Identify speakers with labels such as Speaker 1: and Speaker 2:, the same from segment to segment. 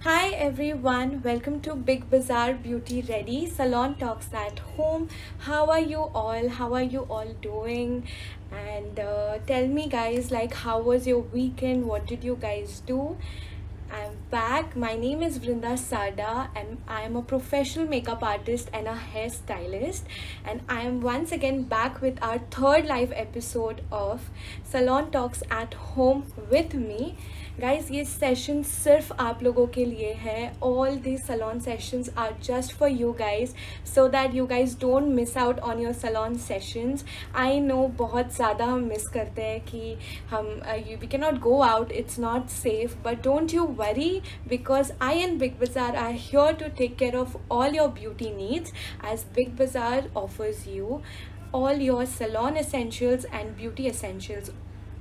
Speaker 1: Hi everyone, welcome to Big Bazaar Beauty Ready Salon Talks at Home. How are you all? How are you all doing? And tell me, guys, like, how was your weekend? What did you guys do? I'm back. My name is Vrinda Sada, and I am a professional makeup artist and a hairstylist. And I am once again back with our third live episode of Salon Talks at Home with me. Guys ये session सिर्फ आप लोगों के लिए है. All these salon sessions are just for you guys so that you guys don't miss out on your salon sessions. I know बहुत ज़्यादा हम मिस करते हैं कि हम we cannot go out, it's not safe, but don't you worry because I and Big Bazaar are here to take care of all your beauty needs as Big Bazaar offers you all your salon essentials and beauty essentials.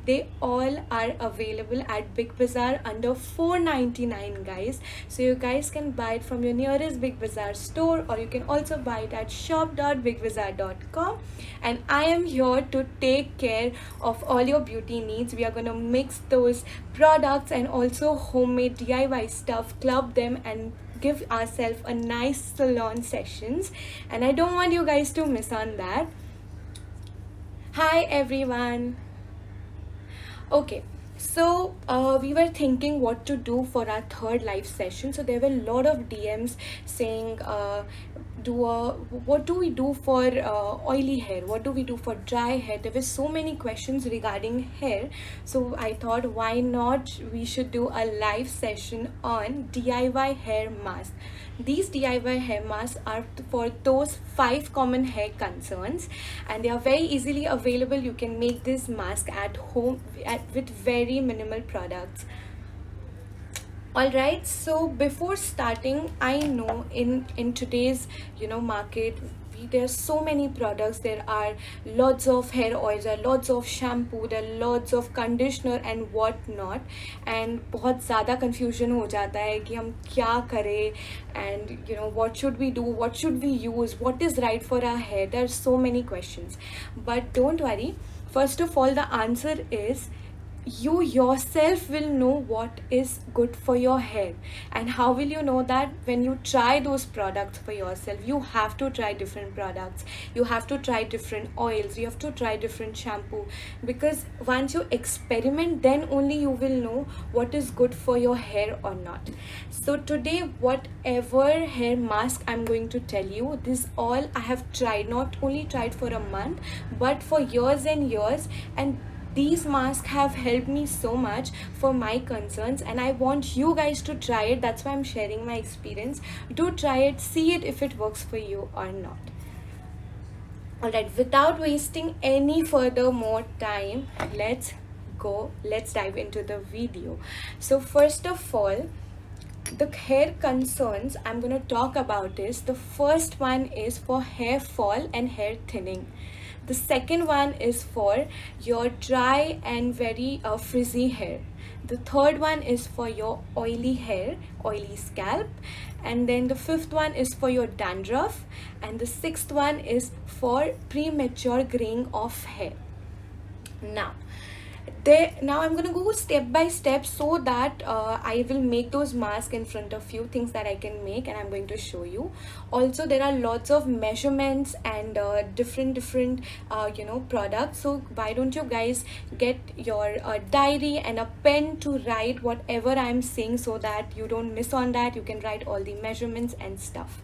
Speaker 1: They all are available at Big Bazaar under 499, guys. So you guys can buy it from your nearest Big Bazaar store, or you can also buy it at shop.bigbazaar.com. And I am here to take care of all your beauty needs. We are going to mix those products and also homemade DIY stuff, club them, and give ourselves a nice salon sessions. And I don't want you guys to miss on that. Hi everyone. Okay, so we were thinking what to do for our third live session. So there were a lot of DMs saying, what do we do for oily hair? What do we do for dry hair? There were so many questions regarding hair. So I thought, why not we should do a live session on DIY hair mask. These DIY hair masks are for those 5 common hair concerns, and they are very easily available. You can make this mask at home with very minimal products. Alright, so before starting, I know in today's market, there's so many products. There are lots of hair oils, there are lots of shampoo, there are lots of conditioner and what not, and बहुत ज़्यादा confusion हो जाता है कि हम क्या करें, and what should we do, what should we use, what is right for our hair. There are so many questions, but don't worry. First of all, the answer is you yourself will know what is good for your hair. And how will you know that? When you try those products for yourself. You have to try different products, you have to try different oils, you have to try different shampoo, because once you experiment, then only you will know what is good for your hair or not. So today, whatever hair mask I'm going to tell you, this all I have tried, not only tried for a month but for years and years, and these masks have helped me so much for my concerns, and I want you guys to try it. That's why I'm sharing my experience. Do try it, see it if it works for you or not. Alright, without wasting any further more time, let's dive into the video. So first of all, the hair concerns I'm going to talk about is, the first one is for hair fall and hair thinning. The second one is for your dry and very frizzy hair. The third one is for your oily hair, oily scalp. And then the fifth one is for your dandruff. And the sixth one is for premature graying of hair. Now I'm gonna go step by step so that I will make those masks in front of you, things that I can make, and I'm going to show you. Also, there are lots of measurements and different products. So why don't you guys get your diary and a pen to write whatever I'm saying, so that you don't miss on that. You can write all the measurements and stuff.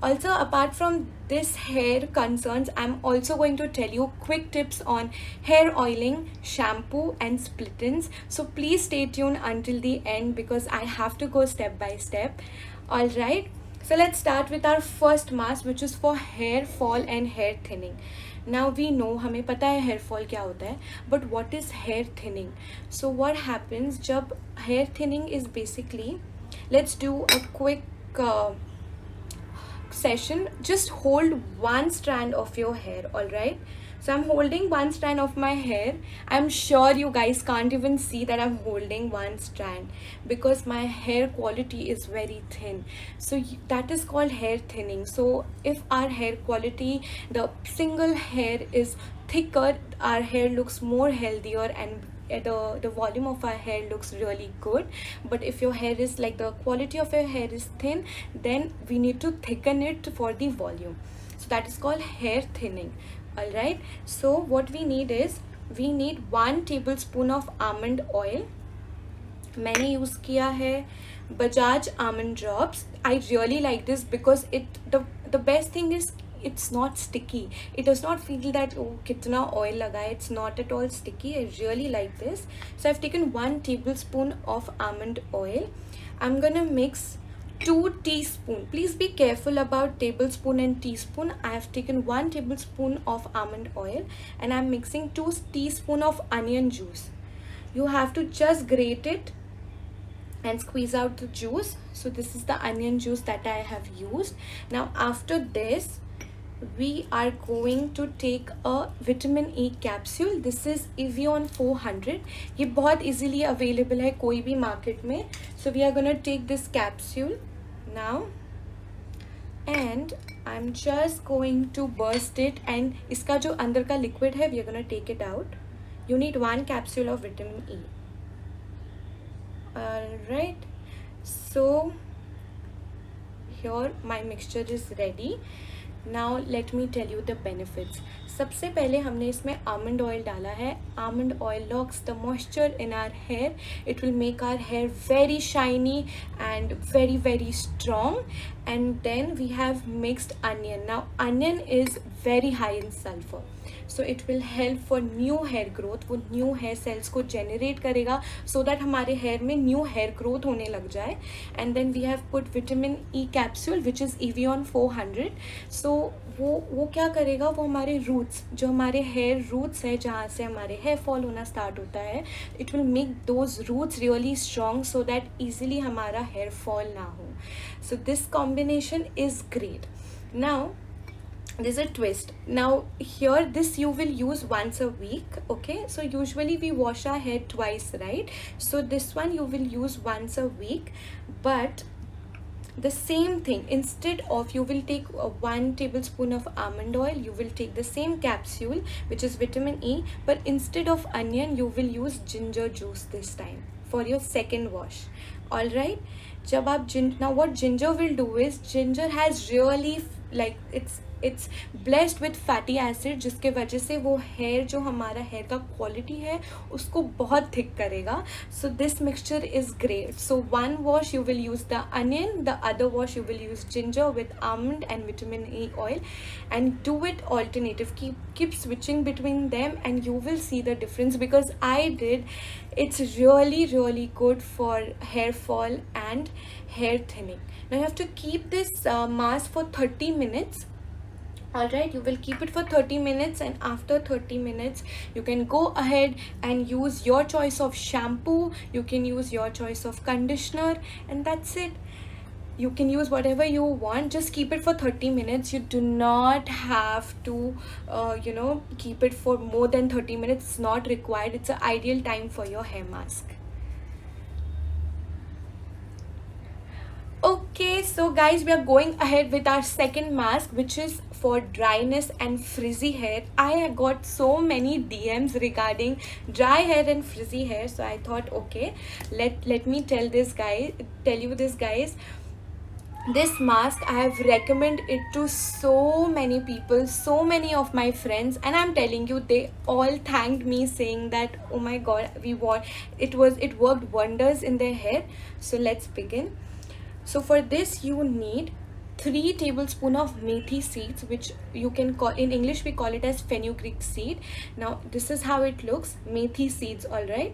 Speaker 1: Also, apart from this hair concerns, I'm also going to tell you quick tips on hair oiling, shampoo and split ends. So please stay tuned until the end because I have to go step by step. Alright, so let's start with our first mask, which is for hair fall and hair thinning. Now we know, हमें पता है hair fall क्या होता है, but what is hair thinning? So what happens जब hair thinning is basically, let's do a quick session. Just hold one strand of your hair. All right, so I'm holding one strand of my hair. I'm sure you guys can't even see that I'm holding one strand because my hair quality is very thin. So that is called hair thinning. So if our hair quality, the single hair is thicker, our hair looks more healthier and the volume of our hair looks really good. But if your hair is like, the quality of your hair is thin, then we need to thicken it for the volume. So that is called hair thinning. All right, so what we need is, we need 1 tablespoon of almond oil. मैंने use किया है Bajaj almond drops. I really like this because the best thing is it's not sticky. It does not feel that oh kitna oil laga hai. It's not at all sticky. I really like this. So I've taken 1 tablespoon of almond oil. I'm gonna mix 2 teaspoon. Please be careful about tablespoon and teaspoon. I have taken 1 tablespoon of almond oil, and I'm mixing 2 teaspoon of onion juice. You have to just grate it and squeeze out the juice. So this is the onion juice that I have used. Now after this, we are going to take a vitamin E capsule. This is Evion 400. ये बहुत easily available है कोई भी market में. So we are gonna take this capsule now, and I'm just going to burst it, and इसका जो अंदर का liquid है, we are gonna take it out. You need 1 capsule of vitamin E. Alright, so here my mixture is ready. Now let me tell you the benefits. सबसे पहले हमने इसमें almond oil डाला है. Almond oil locks the moisture in our hair. It will make our hair very shiny and very very strong. And then we have mixed onion. Now onion is very high in sulfur, so it will help for new hair growth. वो new hair cells को generate करेगा so that हमारे hair में new hair growth होने लग जाए. And then we have put vitamin E capsule which is Evion 400. So वो क्या करेगा, वो हमारे roots, जो हमारे hair roots है जहाँ से हमारे hair fall होना start होता है, it will make those roots really strong so that easily हमारा hair fall ना हो. So this combination is great. Now there's a twist. Now here, this you will use once a week. Okay, so usually we wash our hair twice, right? So this one you will use once a week, but the same thing, instead of, you will take 1 tablespoon of almond oil, you will take the same capsule which is vitamin E, but instead of onion you will use ginger juice this time for your second wash. All right, जब आप now what ginger will do is, ginger has really like it's blessed with fatty acid, जिसके वजह से वो hair, जो हमारा hair का quality है, उसको बहुत thick करेगा. So this mixture is great. So 1 wash you will use the onion, the other wash you will use ginger with almond and vitamin E oil, and do it alternative. Keep switching between them, and you will see the difference, because I did. It's really good for hair fall and hair thinning. Now you have to keep this mask for 30 minutes. Alright, you will keep it for 30 minutes, and after 30 minutes you can go ahead and use your choice of shampoo, you can use your choice of conditioner, and that's it. You can use whatever you want. Just keep it for 30 minutes. You do not have to keep it for more than 30 minutes. It's not required. It's an ideal time for your hair mask. Okay, so guys, we are going ahead with our second mask, which is for dryness and frizzy hair. I got so many DMs regarding dry hair and frizzy hair, so I thought, okay, let me tell you this guys. This mask, I have recommended it to so many people, so many of my friends, and I'm telling you, they all thanked me saying that, oh my god, it worked wonders in their hair. So let's begin. So for this you need 3 tablespoons of methi seeds, which you can call, in English we call it as fenugreek seed. Now this is how it looks, methi seeds. All right,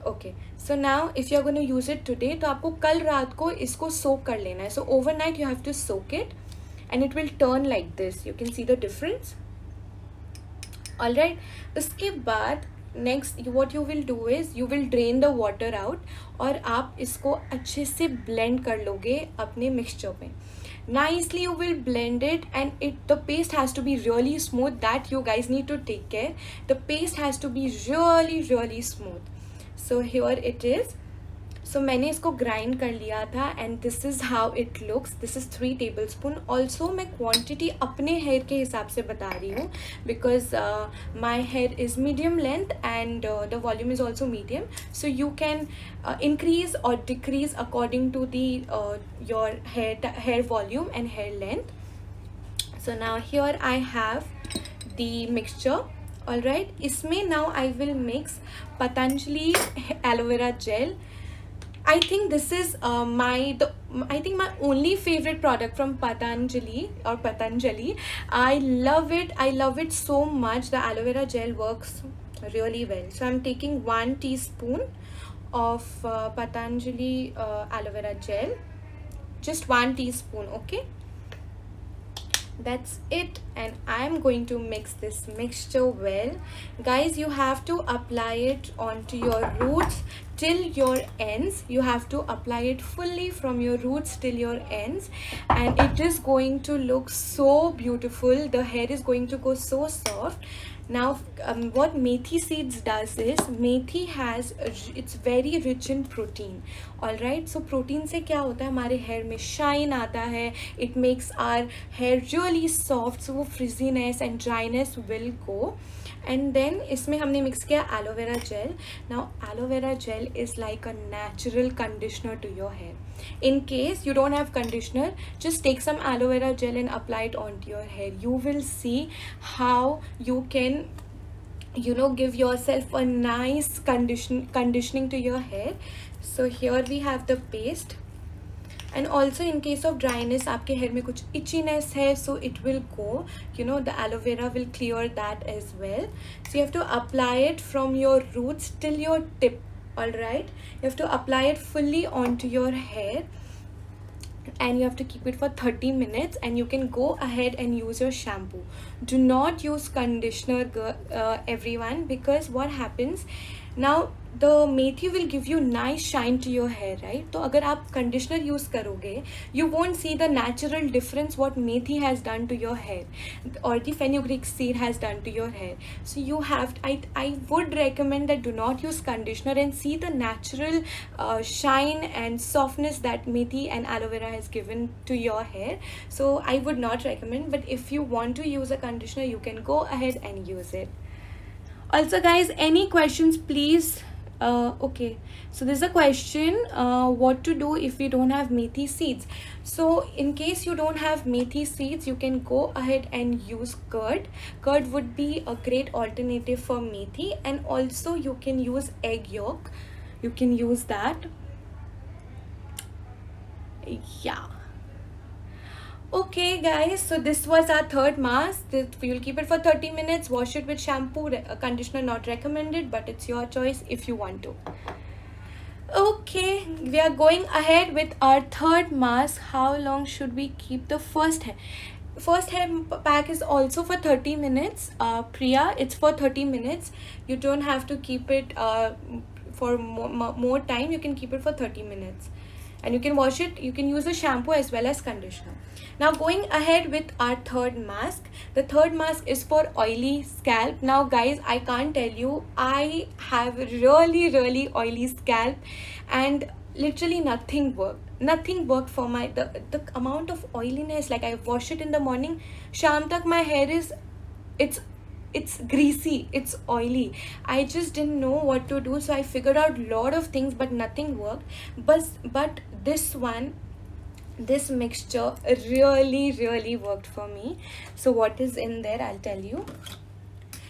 Speaker 1: okay, so now if you're going to use it today, तो आपको कल रात को इसको soak कर लेना है. So overnight you have to soak it, and it will turn like this. You can see the difference. All right, उसके बाद next what you will do is, you will drain the water out, और आप इसको अच्छे से blend कर लोगे अपने mixture में. Nicely you will blend it, and the paste has to be really smooth. That you guys need to take care. The paste has to be really smooth. So here it is. सो मैंने इसको grind कर लिया था and this is how it looks. This is 3 tablespoon. Also मैं quantity अपने hair के हिसाब से बता रही हूँ because my here is medium length and the volume is also medium. So you can increase or decrease according to the your hair volume and hair length. So now here I have the mixture. All right, इसमें now I will mix Patanjali aloe vera gel. I think this is I think my only favorite product from Patanjali. I love it. I love it so much. The aloe vera gel works really well. So I'm taking 1 teaspoon of Patanjali aloe vera gel. Just 1 teaspoon, okay? That's it, and I'm going to mix this mixture well. Guys, you have to apply it onto your roots till your ends. You have to apply it fully from your roots till your ends, and it is going to look so beautiful. The hair is going to go so soft. Now what methi seeds does is, methi has it's very rich in protein. All right, so protein से क्या होता है, हमारे hair में shine आता है. It makes our hair really soft, so वो frizziness and dryness will go. And then इसमें हमने mix किया aloe vera gel. Now aloe vera gel is like a natural conditioner to your hair. In case you don't have conditioner, just take some aloe vera gel and apply it onto your hair. You will see how you can, you know, give yourself a nice conditioning to your hair. So here we have the paste. And also in case of dryness, आपके hair में कुछ itchiness है, so it will go, you know, the aloe vera will clear that as well. So you have to apply it from your roots till your tip. All right, you have to apply it fully onto your hair, and you have to keep it for 30 minutes, and you can go ahead and use your shampoo. Do not use conditioner, everyone, because what happens now, the methi will give you nice shine to your hair, right? तो अगर आप conditioner use करोगे, you won't see the natural difference what methi has done to your hair or the fenugreek seed has done to your hair. So you have, I would recommend that do not use conditioner and see the natural shine and softness that methi and aloe vera has given to your hair. So I would not recommend, but if you want to use a conditioner, you can go ahead and use it. Also guys, any questions please? Okay, so there's a question, what to do if we don't have methi seeds. So in case you don't have methi seeds, you can go ahead and use curd. Curd would be a great alternative for methi, and also you can use egg yolk. You can use that. Yeah. Okay guys, so this was our third mask. You'll keep it for 30 minutes, wash it with shampoo. Conditioner not recommended, but it's your choice if you want to. Okay, we are going ahead with our third mask. How long should we keep the first hair? First hair pack is also for 30 minutes. Priya, it's for 30 minutes. You don't have to keep it for more time. You can keep it for 30 minutes. And you can wash it, you can use a shampoo as well as conditioner. Now going ahead with our third mask. The third mask is for oily scalp. Now guys, I can't tell you, I have really oily scalp, and literally nothing worked for my the amount of oiliness. Like I wash it in the morning, sham tak my hair is, it's greasy, it's oily. I just didn't know what to do, so I figured out a lot of things, but nothing worked. But this mixture really worked for me. So what is in there, I'll tell you.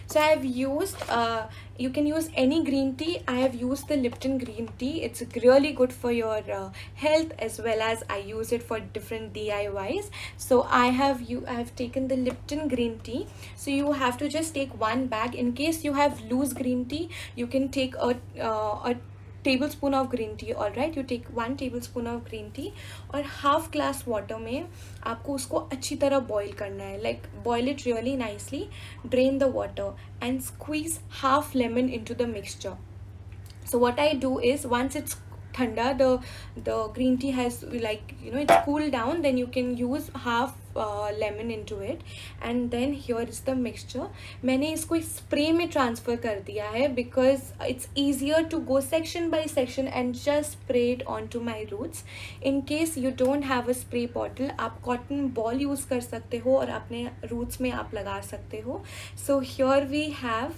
Speaker 1: So I have used, you can use any green tea. I have used the Lipton green tea. It's really good for your health, as well as I use it for different DIYs. So I have taken the Lipton green tea. So you have to just take 1 bag. In case you have loose green tea, you can take a tablespoon of green tea. All right, you take 1 tablespoon of green tea, और half glass water में आपको उसको अच्छी तरह boil करना है. Like boil it really nicely, drain the water and squeeze half lemon into the mixture. So what I do is, once it's thanda, the green tea has, like, you know, it's cooled down, then you can use half lemon into it, and then here is the mixture. मैंने इसको एक spray में transfer कर दिया है because it's easier to go section by section and just spray it onto my roots. In case you don't have a spray bottle, आप cotton ball use कर सकते हो और अपने roots में आप लगा सकते हो. So here we have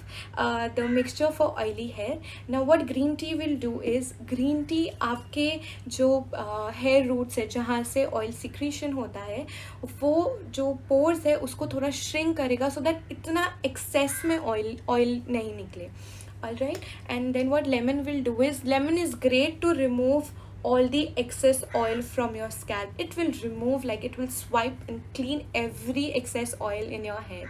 Speaker 1: the mixture for oily hair. Now what green tea will do is, green tea आपके जो hair roots है जहाँ से oil secretion होता है, वो जो pores है उसको थोड़ा shrink करेगा so that इतना excess में oil नहीं निकले. Alright, and then what lemon will do is, lemon is great to remove all the excess oil from your scalp. It will remove, like it will swipe and clean every excess oil in your hair.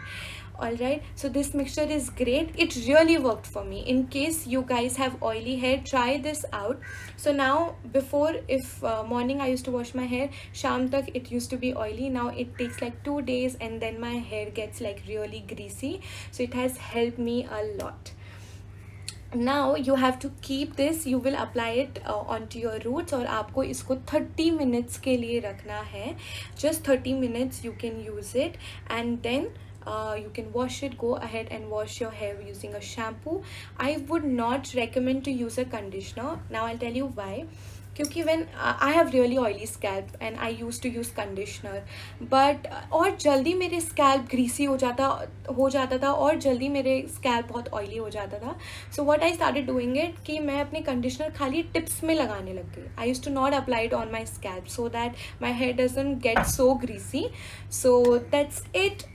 Speaker 1: Alright, so this mixture is great. It really worked for me. In case you guys have oily hair, try this out. So now, before, if morning I used to wash my hair, sham tak it used to be oily. Now it takes like 2 days and then my hair gets like really greasy. So it has helped me a lot. Now you have to keep this, you will apply it onto your roots, और आपको इसको 30 minutes के लिए रखना है. Just 30 minutes you can use it, and then you can wash it. Go ahead and wash your hair using a shampoo. I would not recommend to use a conditioner. Now I'll tell you why. क्योंकि when I have really oily scalp and I used to use conditioner, but और जल्दी मेरे scalp greasy हो जाता था और जल्दी मेरे scalp बहुत oily हो जाता था. So what I started doing it कि मैं अपने conditioner खाली tips में लगाने लग गई. I used to not apply it on my scalp so that my hair doesn't get so greasy. So that's it.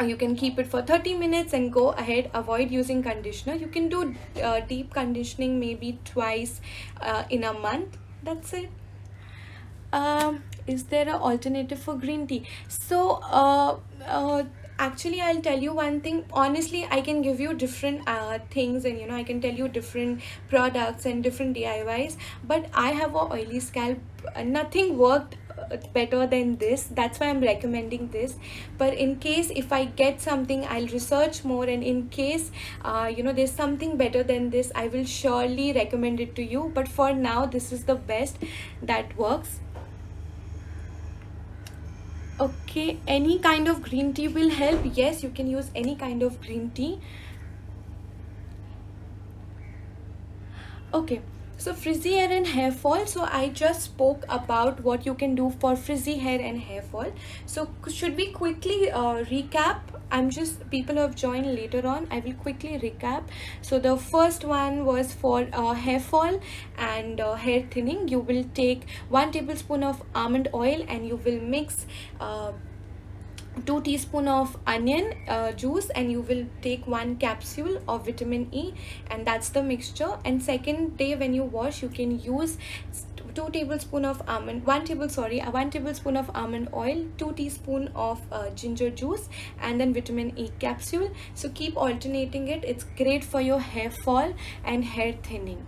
Speaker 1: You can keep it for 30 minutes and go ahead. Avoid using conditioner. You can do deep conditioning maybe twice in a month. That's it. Is there an alternative for green tea? So actually I'll tell you one thing. Honestly, I can give you different things, and I can tell you different products and different DIYs, but I have a oily scalp. Nothing worked better than this. That's why I'm recommending this. But in case if I get something, I'll research more, and in case there's something better than this, I will surely recommend it to you. But for now, this is the best that works. Okay, any kind of green tea will help. Yes, you can use any kind of green tea. Okay, so frizzy hair and hair fall. So I just spoke about what you can do for frizzy hair and hair fall. So should we quickly recap? People who have joined later on, I will quickly recap. So the first one was for hair fall and hair thinning. You will take 1 tablespoon of almond oil and you will mix 2 teaspoons of onion juice, and you will take 1 capsule of vitamin E, and that's the mixture. And second day when you wash, you can use 1 tablespoon of almond oil, 2 teaspoons of ginger juice, and then vitamin E capsule. So keep alternating it. It's great for your hair fall and hair thinning.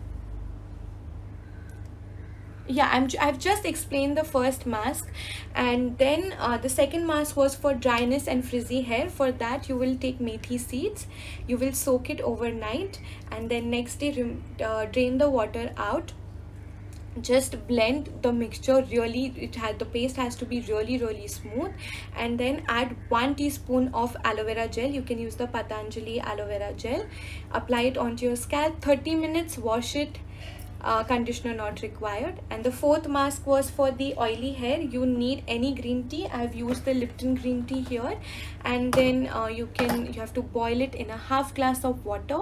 Speaker 1: Yeah, I've just explained the first mask, and then the second mask was for dryness and frizzy hair. For that, you will take methi seeds, you will soak it overnight, and then next day drain the water out. Just blend the mixture really. The paste has to be really smooth, and then add 1 teaspoon of aloe vera gel. You can use the Patanjali aloe vera gel. Apply it onto your scalp. 30 minutes, wash it. Conditioner not required. And the fourth mask was for the oily hair. You need any green tea. I've used the Lipton green tea here, and then you have to boil it in a half glass of water.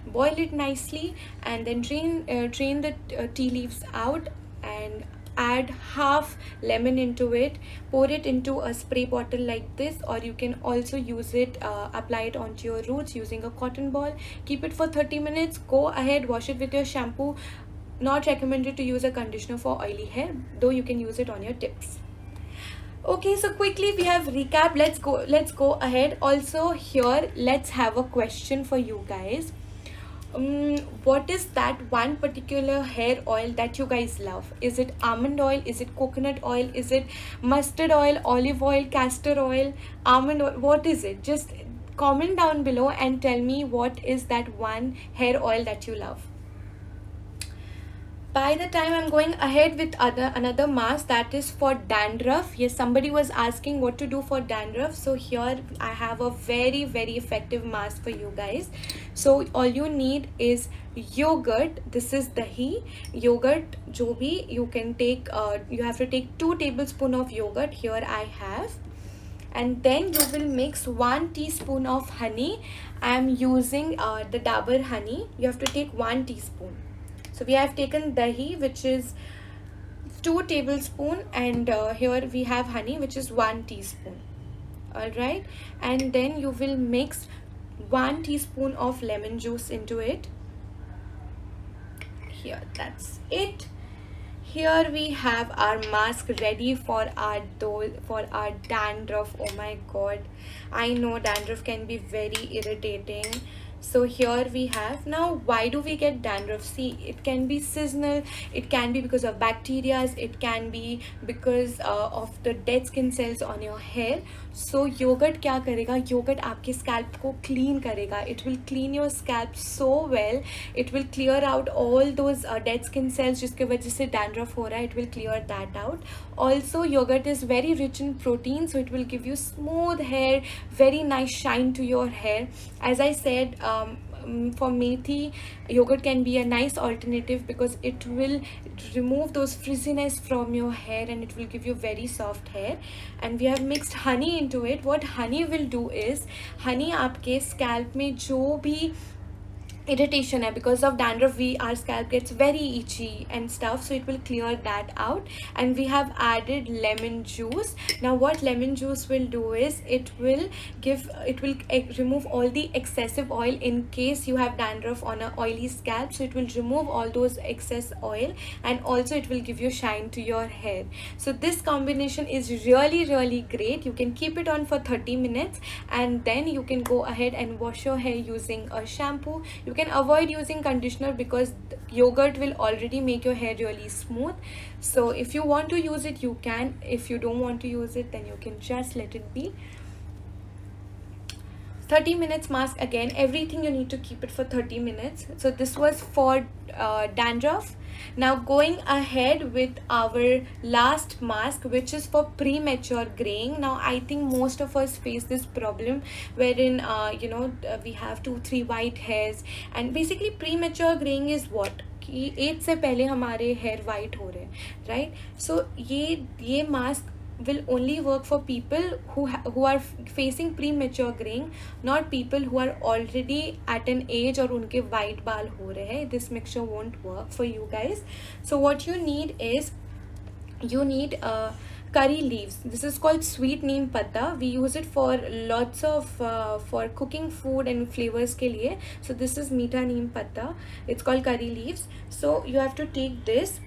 Speaker 1: Boil it nicely, and then drain the tea leaves out, and add half lemon into it. Pour it into a spray bottle like this, or you can also use it, apply it onto your roots using a cotton ball. Keep it for 30 minutes. Go ahead, wash it with your shampoo. Not recommended to use a conditioner for oily hair, though you can use it on your tips. Okay, so quickly we have recap. Let's go ahead. Also here, let's have a question for you guys. What is that one particular hair oil that you guys love? Is it almond oil? Is it coconut oil? Is it mustard oil, olive oil, castor oil, almond oil? What is it? Just comment down below and tell me what is that one hair oil that you love. by the time I'm going ahead with another mask that is for dandruff. Yes, somebody was asking what to do for dandruff, so here I have a very very effective mask for you guys. So all you need is yogurt. This is dahi yogurt, jo bhi you can take. You have to take 2 tablespoons of yogurt. Here I have. And then you will mix 1 teaspoon of honey. I am using the Dabur honey. You have to take 1 teaspoon. So we have taken dahi, which is 2 tablespoons, and here we have honey, which is 1 teaspoon. Alright, and then you will mix 1 teaspoon of lemon juice into it. Here, that's it. Here we have our mask ready for our dandruff. Oh my god, I know dandruff can be very irritating. So here we have. Now why do we get dandruff? See, it can be seasonal, it can be because of bacteria, it can be because of the dead skin cells on your hair. So yogurt क्या करेगा? Yogurt आपके scalp को clean करेगा. It will clean your scalp so well. It will clear out all those dead skin cells जिसके वजह से dandruff हो रहा है. It will clear that out. Also, yogurt is very rich in protein, so it will give you smooth hair, very nice shine to your hair. As I said, for methi, yogurt can be a nice alternative because it will remove those frizziness from your hair and it will give you very soft hair. And we have mixed honey into it. What honey will do is, honey आपके scalp में जो भी irritation hai, because of dandruff our scalp gets very itchy and stuff, so it will clear that out. And we have added lemon juice. Now what lemon juice will do is it will remove all the excessive oil in case you have dandruff on a oily scalp. So it will remove all those excess oil, and also it will give you shine to your hair. So this combination is really really great. You can keep it on for 30 minutes and then you can go ahead and wash your hair using a shampoo. You can avoid using conditioner because yogurt will already make your hair really smooth. So if you want to use it, you can. If you don't want to use it, then you can just let it be. 30 minutes mask. Again, everything you need to keep it for 30 minutes. So this was for dandruff. Now going ahead with our last mask, which is for premature graying. Now I think most of us face this problem wherein we have 2-3 white hairs, and basically premature graying is what कि as से पहले हमारे hair white हो रहे हैं, right. सो ये mask will only work for people who are facing premature graying, not people who are already at an age और उनके white बाल हो रहे हैं. This mixture won't work for you guys. So what you need is you need curry leaves. This is called sweet neem patta. We use it for lots of for cooking food and flavors के लिए. So this is meetha neem patta. It's called curry leaves. So you have to take this,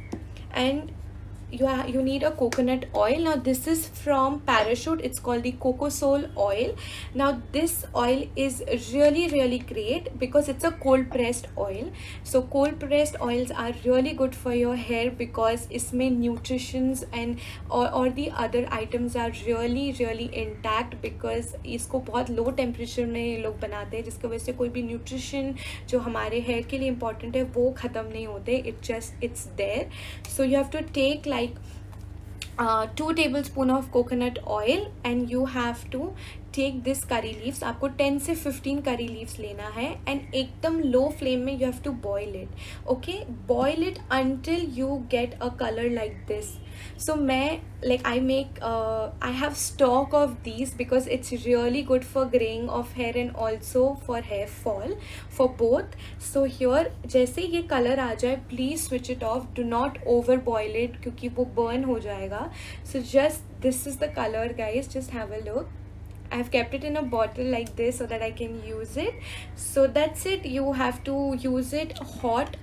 Speaker 1: and you need a coconut oil. Now this is from Parachute. It's called the Cocosol oil. Now this oil is really really great because it's a cold pressed oil. So cold pressed oils are really good for your hair because इसमें nutritions and or the other items are really really intact, because इसको बहुत low temperature में ये लोग बनाते हैं जिसकी वजह से कोई भी nutrition जो हमारे hair के लिए important है वो ख़त्म नहीं होते. It's there. So you have to take like 2 tablespoons of coconut oil, and you have to take this curry leaves. आपको 10 से 15 curry leaves लेना है, and एकदम low flame में you have to boil it. Okay, boil it until you get a color like this. So I have stock of these because it's really good for graying of hair and also for hair fall, for both. So here जैसे ये color आ जाए, please switch it off. Do not over boil it क्योंकि वो burn हो जाएगा. So just this is the color guys, just have a look. I have kept it in a bottle like this so that I can use it. So that's it. You have to use it hot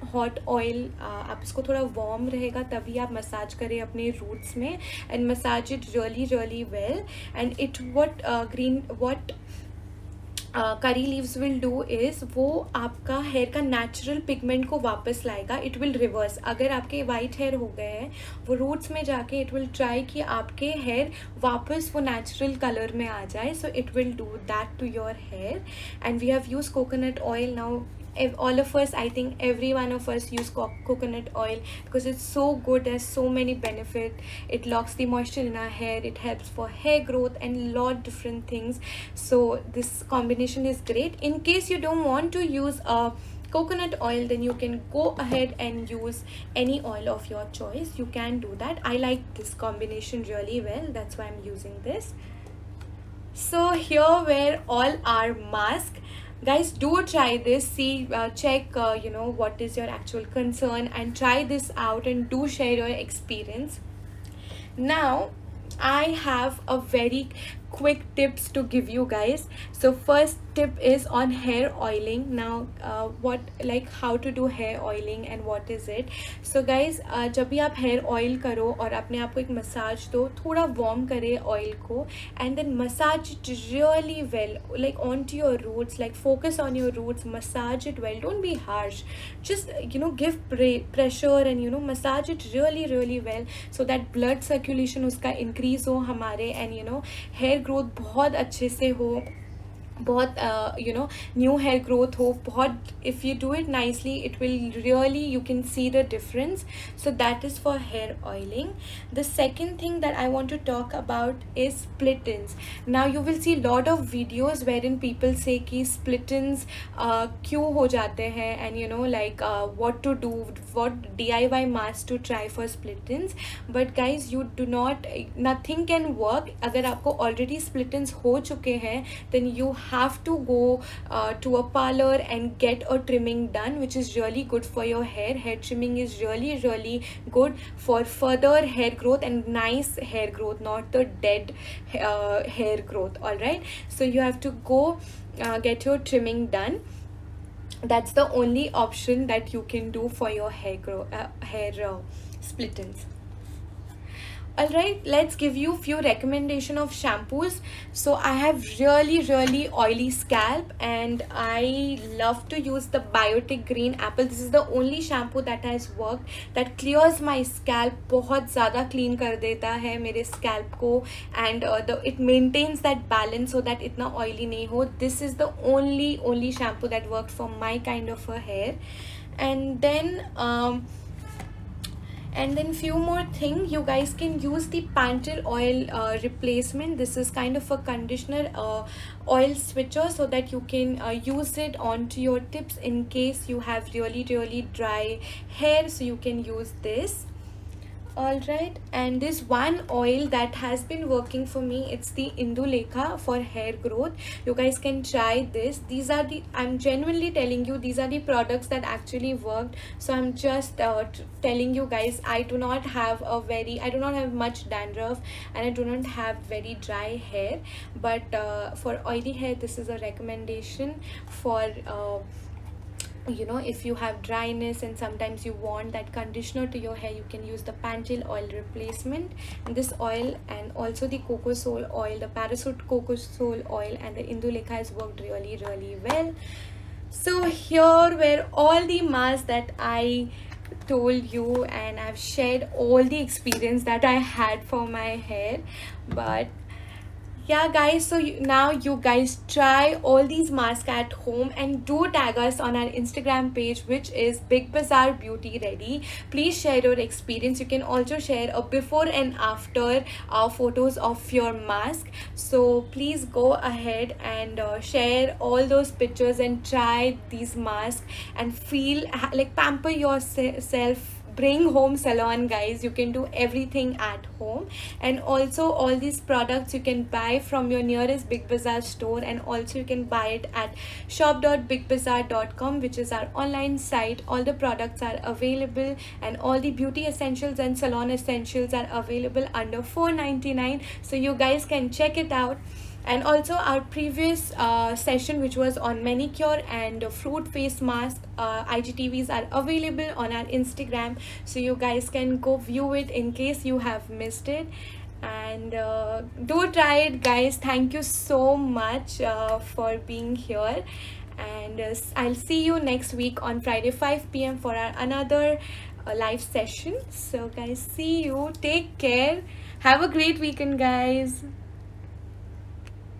Speaker 1: oil. आप इसको थोड़ा warm रहेगा तभी आप massage करें अपने roots में, and massage it really really well. And what curry leaves will do is वो आपका hair का natural pigment को वापस लाएगा. It will reverse. अगर आपके white hair हो गए हैं वो roots में जाके it will try कि आपके hair वापस वो natural color में आ जाए. So it will do that to your hair. And we have used coconut oil. Now if all of us, I think every one of us use coconut oil because it's so good. There's so many benefits. It locks the moisture in our hair, it helps for hair growth and lot different things. So this combination is great. In case you don't want to use a coconut oil, then you can go ahead and use any oil of your choice. You can do that. I like this combination really well, that's why I'm using this. So here were all our mask. Guys, do try this. See, check what is your actual concern, and try this out and do share your experience. Now I have a very quick tips to give you guys. So first tip is on hair oiling. Now what, like how to do hair oiling and what is it. So guys, जब भी आप hair oil करो और अपने आप को एक massage दो, थोड़ा warm करे oil को, and then massage it really well, like onto your roots, like focus on your roots, massage it well, don't be harsh, just give pressure and massage it really really well, so that blood circulation उसका increase हो हमारे, and hair growth बहुत अच्छे से हो, बहुत new hair growth हो बहुत. If you do it nicely, it will really, you can see the difference. So that is for hair oiling. The second thing that I want to talk about is split ins. Now you will see lot of videos wherein people say कि split ins क्यों हो जाते हैं, and like what to do, what DIY mask to try for split ins. But guys, you do not, nothing can work. अगर आपको already split ins हो चुके हैं, then you have to go to a parlor and get a trimming done, which is really good for your hair. Hair trimming is really really good for further hair growth and nice hair growth, not the dead hair growth. All right, so you have to go get your trimming done. That's the only option that you can do for your hair split ins. Alright, let's give you few recommendation of shampoos. So I have really oily scalp, and I love to use the Biotic Green Apple. This is the only shampoo that has worked, that clears my scalp, बहुत ज़्यादा clean कर देता है मेरे scalp को, and it maintains that balance so that इतना oily नहीं हो. This is the only shampoo that worked for my kind of a hair. And then few more thing, you guys can use the Pantel oil replacement. This is kind of a conditioner oil switcher, so that you can use it onto your tips in case you have really dry hair, so you can use this. Alright, and this one oil that has been working for me, it's the Indulekha for hair growth. You guys can try this. These are the, I'm genuinely telling you, these are the products that actually worked. So I'm just telling you guys, I do not have much dandruff, and I do not have very dry hair, but for oily hair, this is a recommendation. For if you have dryness and sometimes you want that conditioner to your hair, you can use the Pantel oil replacement. And this oil, and also the Cocosol oil, the Parachute Cocosol oil, and the Indulekha has worked really well. So here were all the masks that I told you, and I've shared all the experience that I had for my hair. But yeah guys, so now you guys try all these masks at home, and do tag us on our Instagram page, which is Big Bazaar Beauty Ready. Please share your experience. You can also share a before and after photos of your mask. So please go ahead and share all those pictures and try these masks and feel like pamper yourself. Bring home salon, guys. You can do everything at home. And also all these products you can buy from your nearest Big Bazaar store, and also you can buy it at shop.bigbazaar.com, which is our online site. All the products are available, and all the beauty essentials and salon essentials are available under $4.99, so you guys can check it out. And also our previous session, which was on manicure and fruit face mask, IGTVs are available on our Instagram, so you guys can go view it in case you have missed it. And do try it, guys. Thank you so much for being here, and I'll see you next week on Friday 5 p.m. for our another live session. So guys, see you, take care, have a great weekend, guys.